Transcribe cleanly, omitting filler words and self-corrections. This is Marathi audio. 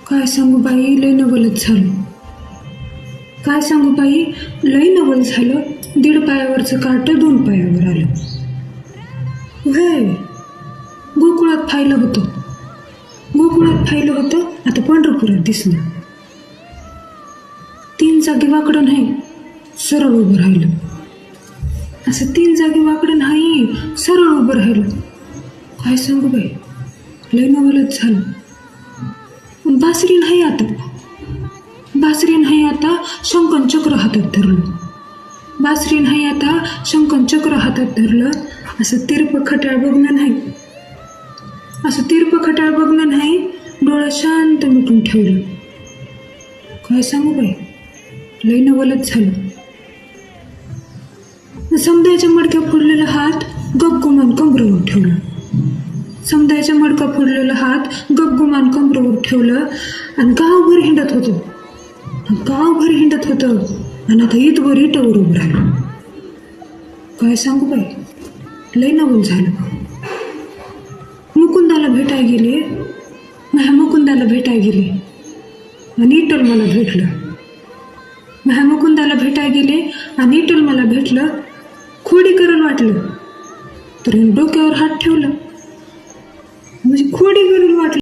काय सांगू बाई, लय नवलच झालं. काय सांगू बाई, लय नवल झालं. 1.5 पायावरचं काट 2 पायावर आलं. व्हय, गोकुळात फायलं होतं, आता पंढरपुरात दिसलं. 3 जागी वाकडं नाही, सरळ उभं राहिलं. असं 3 जागी वाकडं नाही, सरळ उभं राहिलं. काय सांगू बाई, लय नवलच झालं. बासरी नाही आता, शंकन चक्र हातात धरलं. असं तिरप खट्याळ बघणं नाही, डोळा शांत मिटून ठेवलं. काय सांगू बाई, लय नवलच झालं. समद्याच्या मडक्या फोडलेला हात गपगुमान कमरेवर ठेवलं. आणि गावभर हिंडत होतं. आणि आता इथवर इटावर उभं राहिलं. काय सांगू बाई, लय नवल झालं. मुकुंदाला भेटाय गेले आणि इटल मला भेटलं. खोडी करायला वाटलं तर डोक्यावर हात ठेवलं. म्हणजे खोडी करून वाटलं.